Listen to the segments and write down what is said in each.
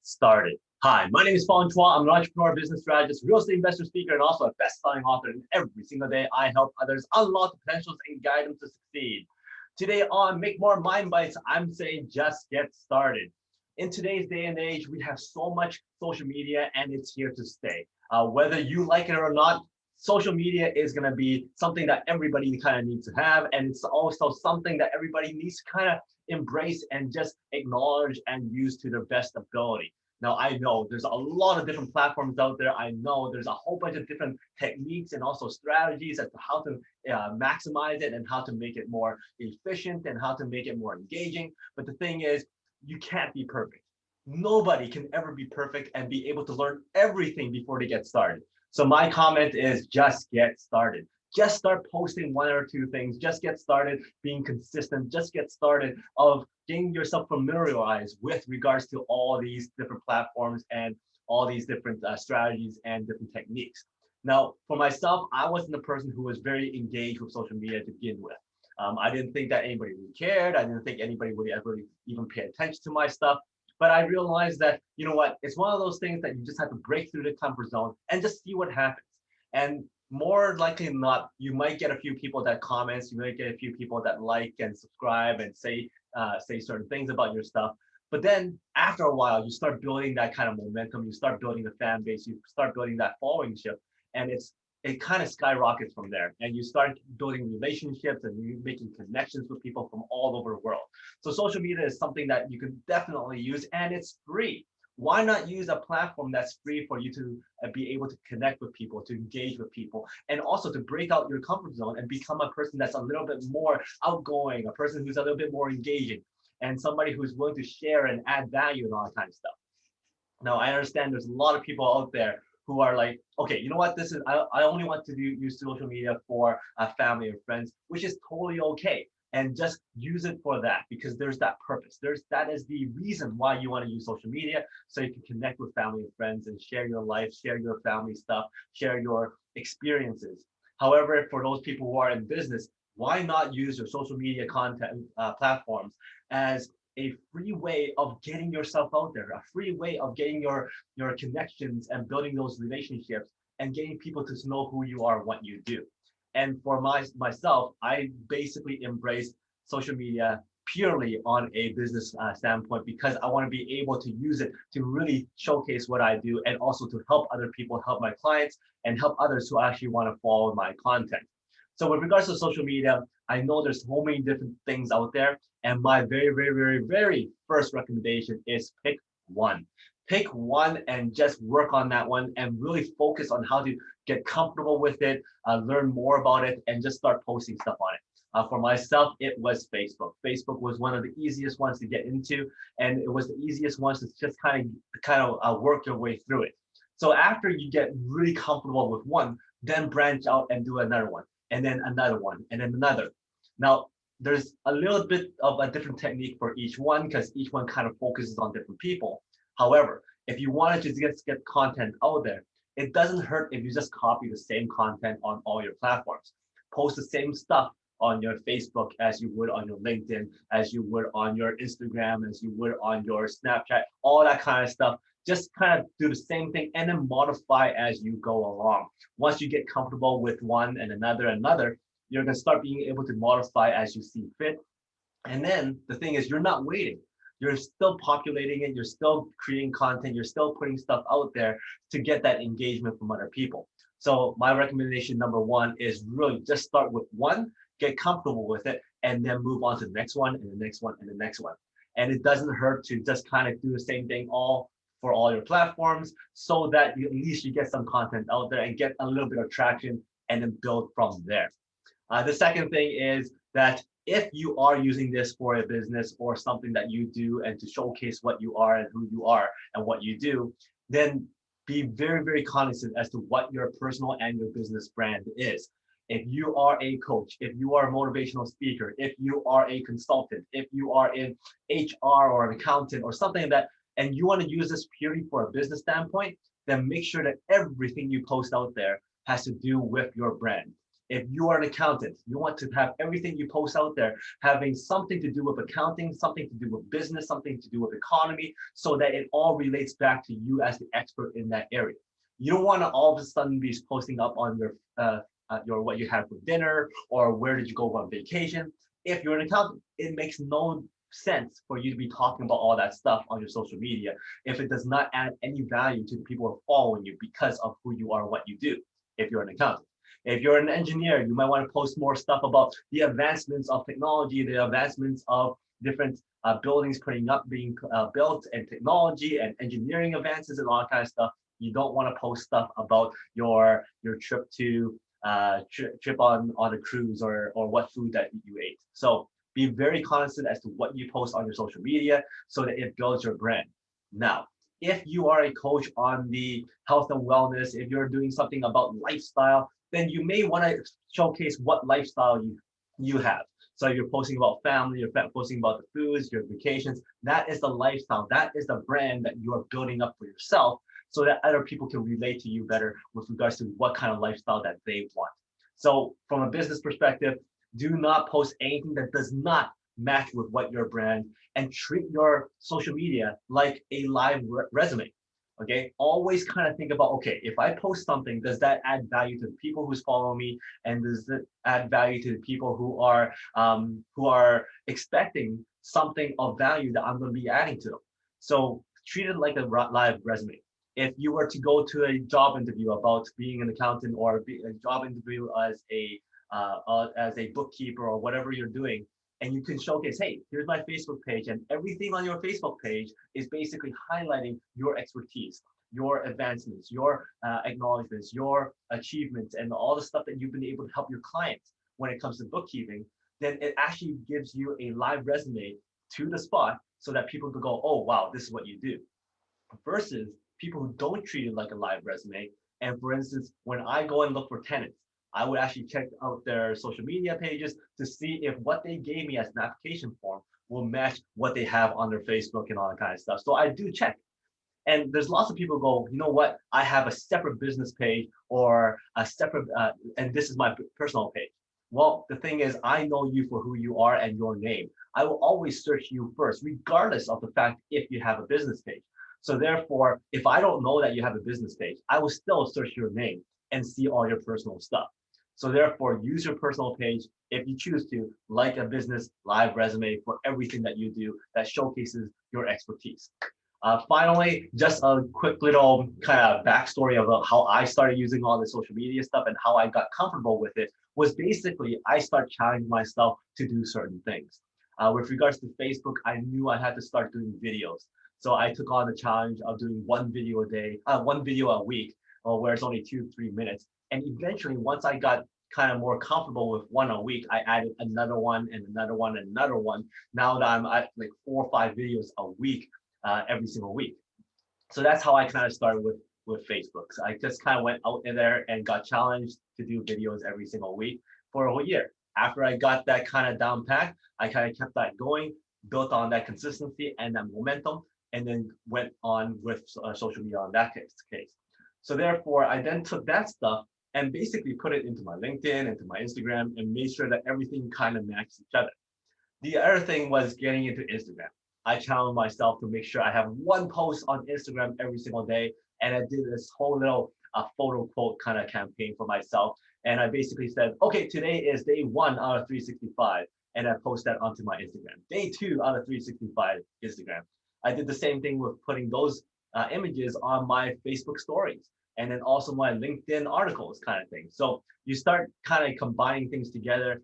started. Hi, my name is Paul Chua. I'm an entrepreneur, business strategist, real estate investor, speaker, and also a best-selling author. And every single day, I help others unlock the potentials and guide them to succeed. Today on Make More Mind Bites, I'm saying just get started. In today's day and age, we have so much social media, and it's here to stay. Whether you like it or not, social media is going to be something that everybody kind of needs to have, and it's also something that everybody needs to kind of embrace and just acknowledge and use to their best ability. Now, I know there's a lot of different platforms out there. I know there's a whole bunch of different techniques and also strategies as to how to maximize it and how to make it more efficient and how to make it more engaging. But the thing is, you can't be perfect. Nobody can ever be perfect and be able to learn everything before they get started. So my comment is just get started. Just start posting one or two things. Just get started being consistent. Just get started of getting yourself familiarized with regards to all these different platforms and all these different strategies and different techniques. Now, for myself, I wasn't the person who was very engaged with social media to begin with. I didn't think that anybody really cared. I didn't think anybody would ever even pay attention to my stuff. But I realized that, you know what, it's one of those things that you just have to break through the comfort zone and just see what happens. And more likely than not, you might get a few people that comments, you might get a few people that like and subscribe and say certain things about your stuff. But then after a while, you start building that kind of momentum, you start building the fan base, you start building that followership, and it kind of skyrockets from there. And you start building relationships and you making connections with people from all over the world. So social media is something that you can definitely use, and it's free. Why not use a platform that's free for you to be able to connect with people, to engage with people, and also to break out your comfort zone and become a person that's a little bit more outgoing, a person who's a little bit more engaging, and somebody who's willing to share and add value and all that kind of stuff. Now, I understand there's a lot of people out there who are like, okay, you know what, I only want to use social media for family or friends, which is totally okay. And just use it for that, because there's that purpose. That is the reason why you want to use social media, so you can connect with family and friends and share your life, share your family stuff, share your experiences. However, for those people who are in business, why not use your social media content platforms as a free way of getting yourself out there, a free way of getting your connections and building those relationships and getting people to know who you are, what you do. And for myself, I basically embrace social media purely on a business standpoint, because I want to be able to use it to really showcase what I do, and also to help other people, help my clients, and help others who actually want to follow my content. So with regards to social media, I know there's so many different things out there. And my very, very, very, very first recommendation is pick one. Pick one and just work on that one and really focus on how to get comfortable with it, learn more about it, and just start posting stuff on it. For myself, it was Facebook. Facebook was one of the easiest ones to get into, and it was the easiest ones to just kind of work your way through it. So after you get really comfortable with one, then branch out and do another one, and then another one, and then another. Now, there's a little bit of a different technique for each one, because each one kind of focuses on different people. However, if you wanted to just get content out there, it doesn't hurt if you just copy the same content on all your platforms. Post the same stuff on your Facebook as you would on your LinkedIn, as you would on your Instagram, as you would on your Snapchat, all that kind of stuff. Just kind of do the same thing and then modify as you go along. Once you get comfortable with one and another, you're going to start being able to modify as you see fit. And then the thing is, you're not waiting. You're still populating it. You're still creating content. You're still putting stuff out there to get that engagement from other people. So my recommendation number one is really just start with one, get comfortable with it, and then move on to the next one and the next one and the next one. And it doesn't hurt to just kind of do the same thing for all your platforms, so that at least you get some content out there and get a little bit of traction, and then build from there. The second thing is that if you are using this for a business or something that you do and to showcase what you are and who you are and what you do, then be very, very cognizant as to what your personal and your business brand is. If you are a coach, if you are a motivational speaker, if you are a consultant, if you are in HR or an accountant or something like that, and you want to use this purely for a business standpoint, then make sure that everything you post out there has to do with your brand. If you are an accountant, you want to have everything you post out there having something to do with accounting, something to do with business, something to do with economy, so that it all relates back to you as the expert in that area. You don't want to all of a sudden be posting up on your what you had for dinner or where did you go on vacation. If you're an accountant, it makes no sense for you to be talking about all that stuff on your social media if it does not add any value to the people who are following you because of who you are and what you do. If you're an accountant, if you're an engineer, you might want to post more stuff about the advancements of technology, the advancements of different buildings being built, and technology and engineering advances and all that kind of stuff. You don't want to post stuff about your trip to trip on a cruise or what food that you ate. So be very conscious as to what you post on your social media so that it builds your brand. Now, if you are a coach on the health and wellness, if you're doing something about lifestyle, then you may want to showcase what lifestyle you have. So you're posting about family, you're posting about the foods, your vacations. That is the lifestyle. That is the brand that you are building up for yourself so that other people can relate to you better with regards to what kind of lifestyle that they want. So from a business perspective, do not post anything that does not match with what your brand, and treat your social media like a live resume. Okay, always kind of think about, okay, if I post something, does that add value to the people who's following me, and does it add value to the people who are expecting something of value that I'm going to be adding to them? So treat it like a live resume. If you were to go to a job interview about being an accountant, or a job interview as a bookkeeper or whatever you're doing, and you can showcase, hey, here's my Facebook page, and everything on your Facebook page is basically highlighting your expertise, your advancements, your acknowledgments, your achievements, and all the stuff that you've been able to help your clients when it comes to bookkeeping. Then it actually gives you a live resume to the spot so that people could go, oh, wow, this is what you do. Versus people who don't treat it like a live resume. And for instance, when I go and look for tenants, I would actually check out their social media pages to see if what they gave me as an application form will match what they have on their Facebook and all that kind of stuff. So I do check. And there's lots of people go, you know what? I have a separate business page or a separate, and this is my personal page. Well, the thing is, I know you for who you are and your name. I will always search you first, regardless of the fact if you have a business page. So therefore, if I don't know that you have a business page, I will still search your name and see all your personal stuff. So therefore, use your personal page if you choose to, like a business live resume for everything that you do that showcases your expertise. Finally, just a quick little kind of backstory about how I started using all the social media stuff and how I got comfortable with it was basically I started challenging myself to do certain things. With regards to Facebook, I knew I had to start doing videos. So I took on the challenge of doing one video a week, where it's only 2-3 minutes. And eventually, once I got kind of more comfortable with one a week, I added another one and another one and another one. Now that I'm at like 4 or 5 videos a week, every single week. So that's how I kind of started with Facebook. So I just kind of went out in there and got challenged to do videos every single week for a whole year. After I got that kind of down pat, I kind of kept that going, built on that consistency and that momentum, and then went on with social media on that case. So therefore, I then took that stuff and basically put it into my LinkedIn, into my Instagram, and made sure that everything kind of matched each other. The other thing was getting into Instagram. I challenged myself to make sure I have one post on Instagram every single day. And I did this whole little photo quote kind of campaign for myself. And I basically said, okay, today is day 1 out of 365. And I post that onto my Instagram. Day 2 out of 365 Instagram. I did the same thing with putting those images on my Facebook stories, and then also my LinkedIn articles kind of thing. So you start kind of combining things together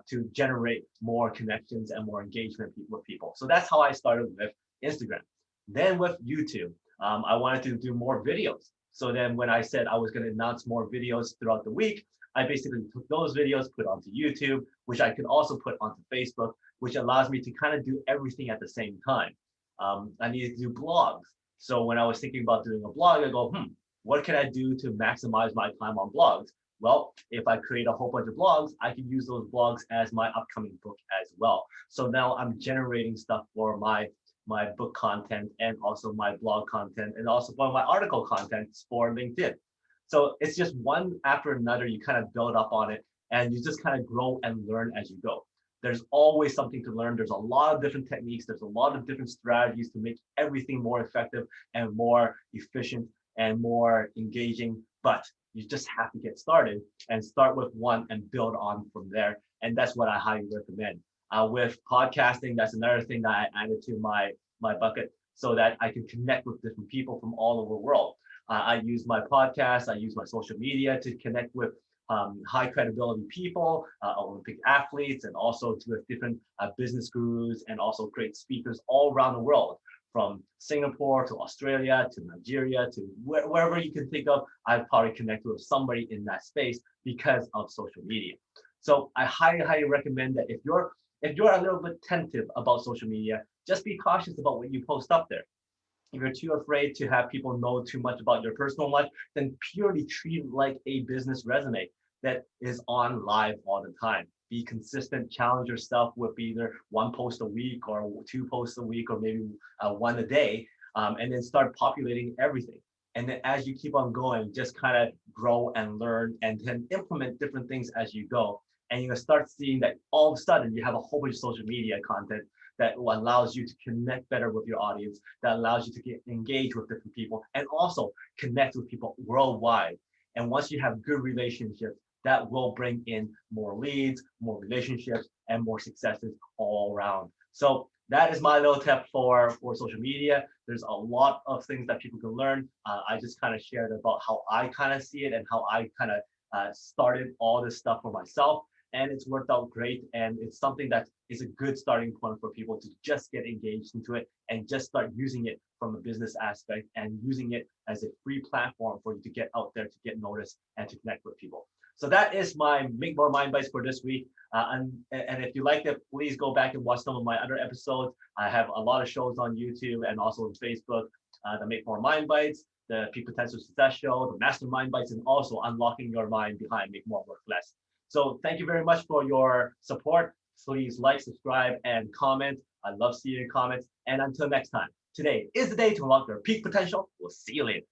to generate more connections and more engagement with people. So that's how I started with Instagram. Then with YouTube, I wanted to do more videos. So then when I said I was going to announce more videos throughout the week, I basically took those videos, put onto YouTube, which I could also put onto Facebook, which allows me to kind of do everything at the same time. I needed to do blogs. So when I was thinking about doing a blog, I go, what can I do to maximize my time on blogs? Well, if I create a whole bunch of blogs, I can use those blogs as my upcoming book as well. So now I'm generating stuff for my book content and also my blog content and also for my article content for LinkedIn. So it's just one after another, you kind of build up on it. and you just kind of grow and learn as you go. There's always something to learn. There's a lot of different techniques. There's a lot of different strategies to make everything more effective and more efficient and more engaging. But you just have to get started and start with one and build on from there. And that's what I highly recommend. With podcasting, that's another thing that I added to my bucket so that I can connect with different people from all over the world. I use my podcast, I use my social media to connect with high credibility people, Olympic athletes, and also with different business gurus and also great speakers all around the world, from Singapore to Australia to Nigeria to wherever you can think of. I've probably connected with somebody in that space because of social media. So I highly recommend that if you're a little bit tentative about social media, just be cautious about what you post up there. If you're too afraid to have people know too much about your personal life, then purely treat it like a business resume that is on live all the time. Be consistent, challenge yourself with either one post a week or two posts a week, or maybe one a day, and then start populating everything. And then as you keep on going, just kind of grow and learn and then implement different things as you go. And you're gonna start seeing that all of a sudden you have a whole bunch of social media content that allows you to connect better with your audience, that allows you to get engaged with different people, and also connect with people worldwide. And once you have good relationships, that will bring in more leads, more relationships, and more successes all around. So that is my little tip for social media. There's a lot of things that people can learn. I just kind of shared about how I kind of see it and how I kind of started all this stuff for myself. And it's worked out great. And it's something that is a good starting point for people to just get engaged into it and just start using it from a business aspect and using it as a free platform for you to get out there, to get noticed, and to connect with people. So that is my Make More Mind Bites for this week. And if you liked it, please go back and watch some of my other episodes. I have a lot of shows on YouTube and also on Facebook, the Make More Mind Bites, the Peak Potential Success Show, the Mastermind Bites, and also Unlocking Your Mind Behind Make More Work Less. So thank you very much for your support. Please like, subscribe, and comment. I love seeing your comments. And until next time, today is the day to unlock your peak potential. We'll see you later.